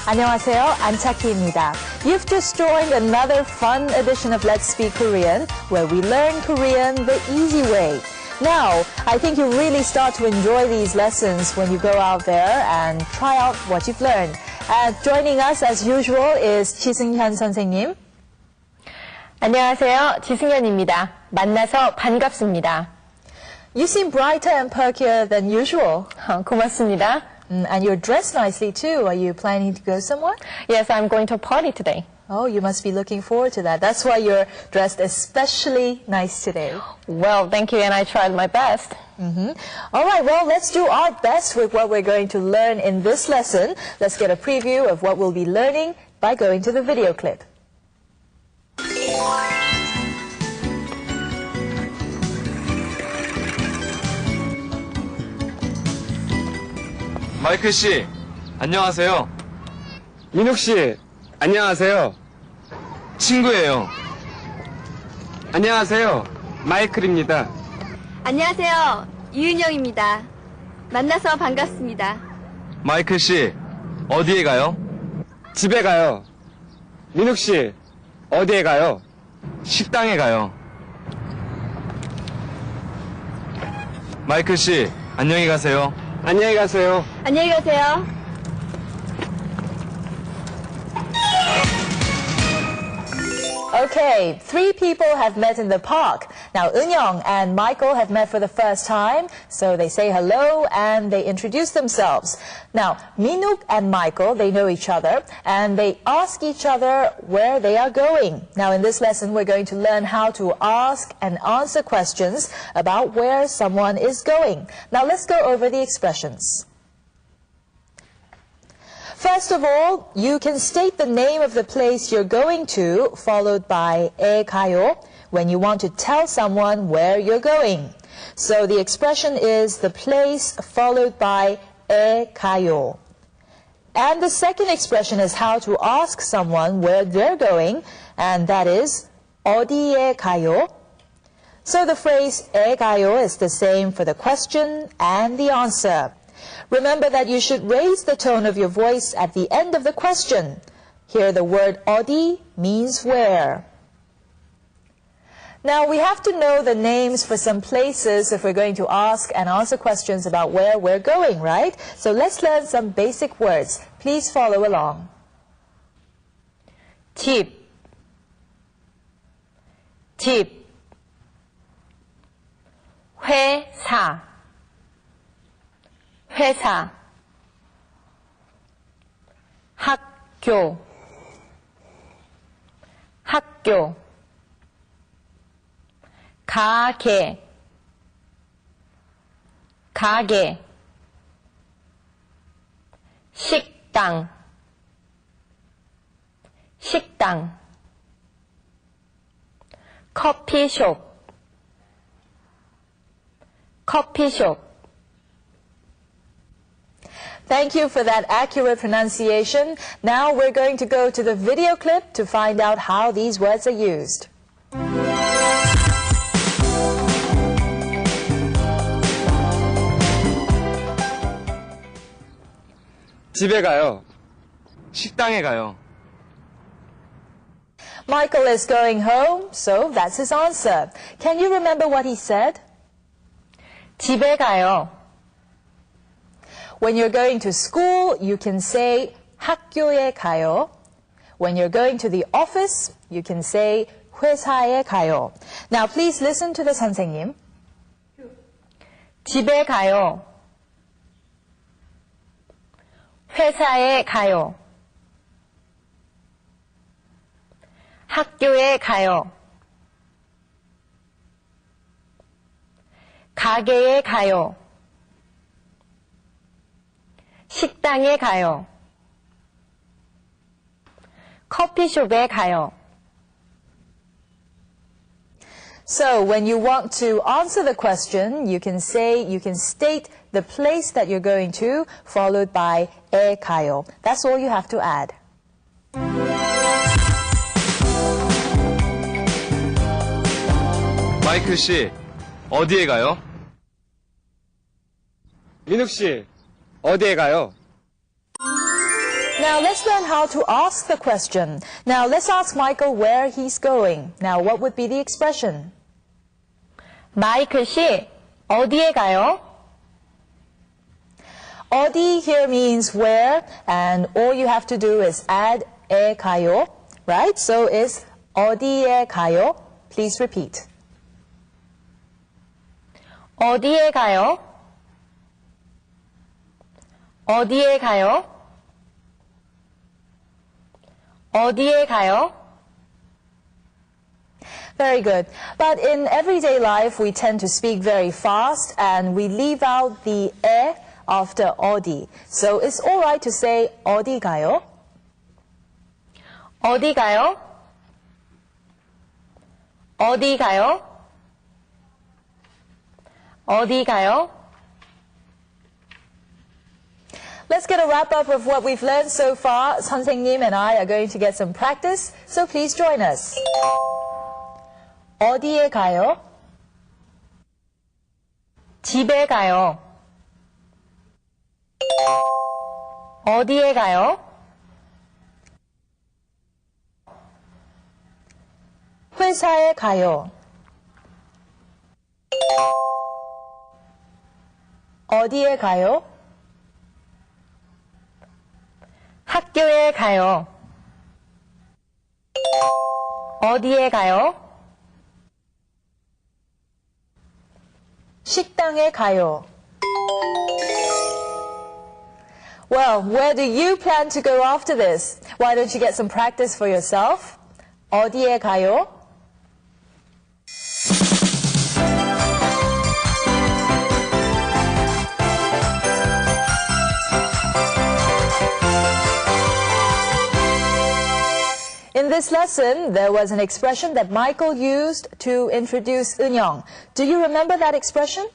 안녕하세요, 안차키입니다. You've just joined another fun edition of Let's Speak Korean, where we learn Korean the easy way. Now, I think you'll really start to enjoy these lessons when you go out there and try out what you've learned. Joining us as usual is 지승현 선생님. 안녕하세요, 지승현입니다. 만나서 반갑습니다. You seem brighter and perkier than usual. 고맙습니다. And you're dressed nicely too. Are you planning to go somewhere? Yes, I'm going to a party today. Oh, you must be looking forward to that. That's why you're dressed especially nice today. Well, thank you, and I tried my best. All right, well, let's do our best with what we're going to learn in this lesson. Let's get a preview of what we'll be learning by going to the video clip. 마이클 씨, 안녕하세요. 민욱 씨, 안녕하세요. 친구예요. 안녕하세요. 마이클입니다. 안녕하세요. 유윤영입니다. 만나서 반갑습니다. 마이클 씨, 어디에 가요? 집에 가요. 민욱 씨, 어디에 가요? 식당에 가요. 마이클 씨, 안녕히 가세요. 안녕히 가세요. 안녕히 가세요. Okay, 3 people have met in the park. Now, Eun-young and Michael have met for the first time, so they say hello and they introduce themselves. Now, Minuk and Michael, they know each other, and they ask each other where they are going. Now, in this lesson, we're going to learn how to ask and answer questions about where someone is going. Now, let's go over the expressions. First of all, you can state the name of the place you're going to, followed by 에 가요, when you want to tell someone where you're going. So the expression is the place followed by 에 가요. And the second expression is how to ask someone where they're going, and that is 어디에 가요. So the phrase 에 가요 is the same for the question and the answer. Remember that you should raise the tone of your voice at the end of the question. Here the word 어디 means where. Now we have to know the names for some places if we're going to ask and answer questions about where we're going, right? So let's learn some basic words. Please follow along. 집, 회사, 학교, 가게, 식당, 커피숍, Thank you for that accurate pronunciation. Now we're going to go to the video clip to find out how these words are used. 집에 가요. 식당에 가요. Michael is going home, so that's his answer. Can you remember what he said? 집에 가요. When you're going to school, you can say 학교에 가요. When you're going to the office, you can say 회사에 가요. Now please listen to the 선생님. 집에 가요. 회사에 가요. 학교에 가요. 가게에 가요. 식당에 가요. 커피숍에 가요. So when you want to answer the question, you can state the place that you're going to, followed by 에 가요. That's all you have to add. 마이클 씨, 어디에 가요? 민욱 씨, 어디에 가요? Now let's learn how to ask the question. Now let's ask Michael where he's going. Now what would be the expression? 마이클 씨, 어디에 가요? 어디 here means where, and all you have to do is add 에 가요, right? So it's 어디에 가요? Please repeat. 어디에 가요? 어디에 가요? 어디에 가요? Very good. But in everyday life, we tend to speak very fast and we leave out the 에 after 어디. So it's all right to say 어디 가요? 어디 가요? 어디 가요? 어디 가요? Let's get a wrap-up of what we've learned so far. 선생님 and I are going to get some practice, so please join us. 어디에 가요? 집에 가요. 어디에 가요? 회사에 가요. 어디에 가요? 학교에 가요. 어디에 가요? 식당에 가요. Well, where do you plan to go after this? Why don't you get some practice for yourself? 어디에 가요? In this lesson, there was an expression that Michael used to introduce 은영. Do you remember that expression?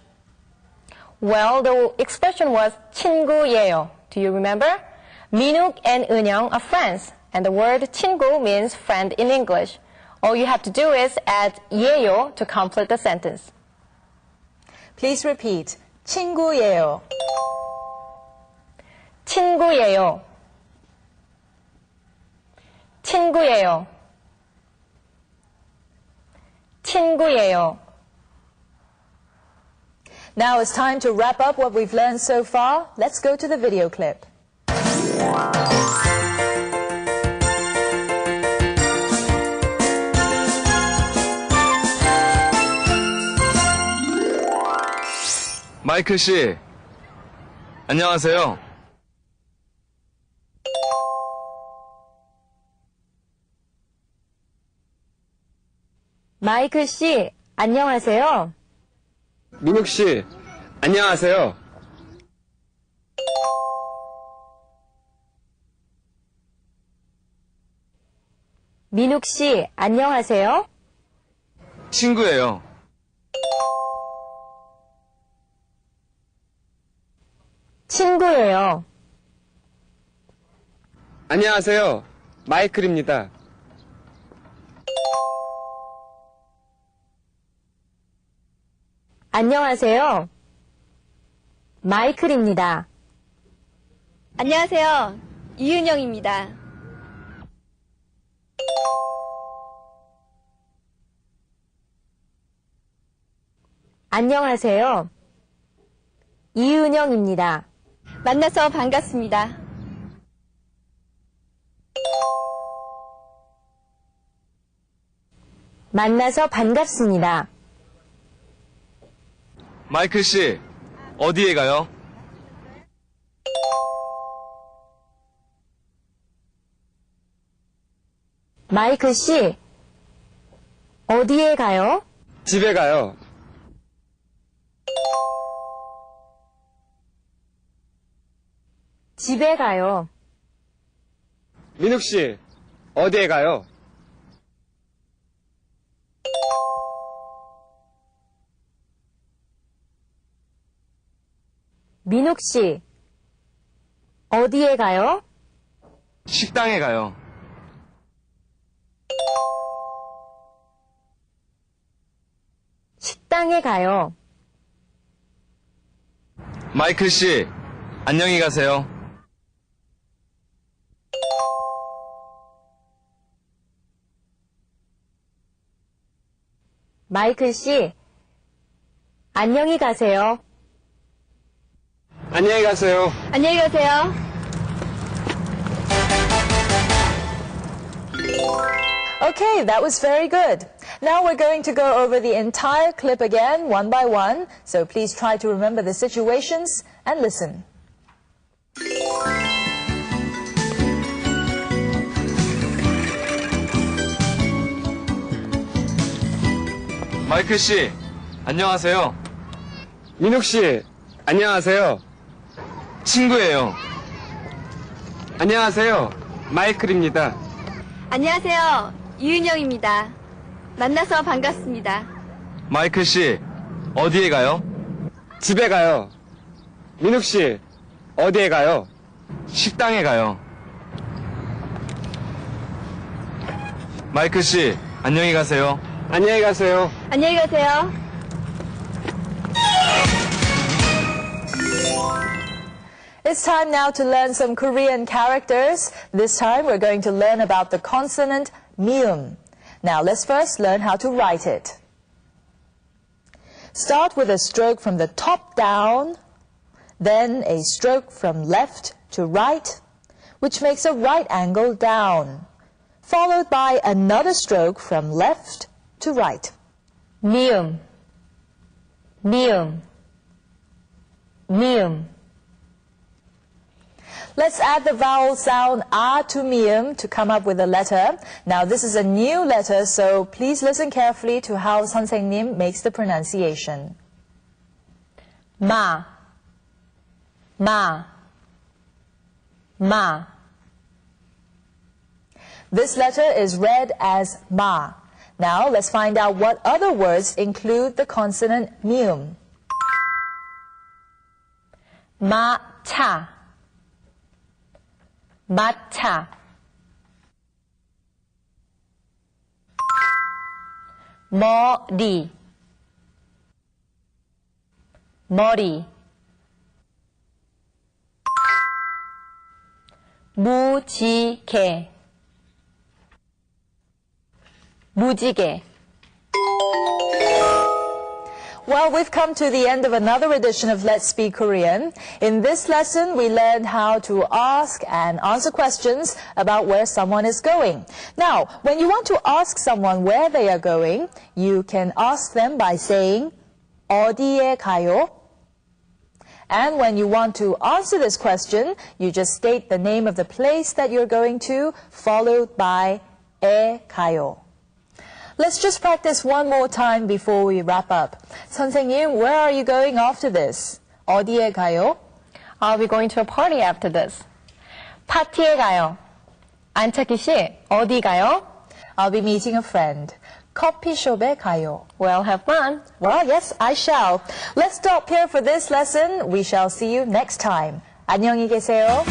Well, the expression was 친구예요. Do you remember? 민욱 and 은영 are friends, and the word 친구 means friend in English. All you have to do is add 예요 to complete the sentence. Please repeat. 친구예요. 친구예요. 친구예요. 친구예요. Now it's time to wrap up what we've learned so far. Let's go to the video clip. 마이클 씨, 안녕하세요. 마이클 씨, 안녕하세요. 민욱 씨, 안녕하세요. 민욱 씨, 안녕하세요. 친구예요. 친구예요. 안녕하세요. 마이클입니다. 안녕하세요. 마이클입니다. 안녕하세요. 이윤영입니다. 안녕하세요. 이은영입니다. 만나서 반갑습니다. 만나서 반갑습니다. 마이클 씨, 어디에 가요? 마이클 씨, 어디에 가요? 집에 가요. 집에 가요. 민욱 씨, 어디에 가요? 민욱 씨, 어디에 가요? 식당에 가요. 식당에 가요. 마이클 씨, 안녕히 가세요. 마이클 씨, 안녕히 가세요. 안녕히 가세요. 안녕히 가세요. Okay, that was very good. Now we're going to go over the entire clip again, one by one. So please try to remember the situations and listen. 마이클 씨, 안녕하세요. 민욱 씨, 안녕하세요. 친구예요. 안녕하세요. 마이클입니다. 안녕하세요. 이은영입니다. 만나서 반갑습니다. 마이클 씨, 어디에 가요? 집에 가요. 민욱 씨, 어디에 가요? 식당에 가요. 마이클 씨, 안녕히 가세요. 안녕히 가세요. 안녕히 가세요. It's time now to learn some Korean characters. This time we're going to learn about the consonant mium. Now let's first learn how to write it. Start with a stroke from the top down, then a stroke from left to right, which makes a right angle down, followed by another stroke from left to right. 미음, 미음, 미음. Let's add the vowel sound ah to mium to come up with a letter. Now this is a new letter, so please listen carefully to how 선생님 makes the pronunciation. 마, 마, 마. This letter is read as ma. Now let's find out what other words include the consonant mium. 마차, 마차. 머리, 머리. 무지개, 무지개. Well, we've come to the end of another edition of Let's Speak Korean. In this lesson, we learned how to ask and answer questions about where someone is going. Now, when you want to ask someone where they are going, you can ask them by saying, 어디에 가요? And when you want to answer this question, you just state the name of the place that you're going to, followed by 에 가요. Let's just practice one more time before we wrap up. 선생님, where are you going after this? 어디에 가요? I'll be going to a party after this. 파티에 가요. 안착희 씨, 어디 가요? I'll be meeting a friend. 커피숍에 가요. Well, have fun. Well, yes, I shall. Let's stop here for this lesson. We shall see you next time. 안녕히 계세요.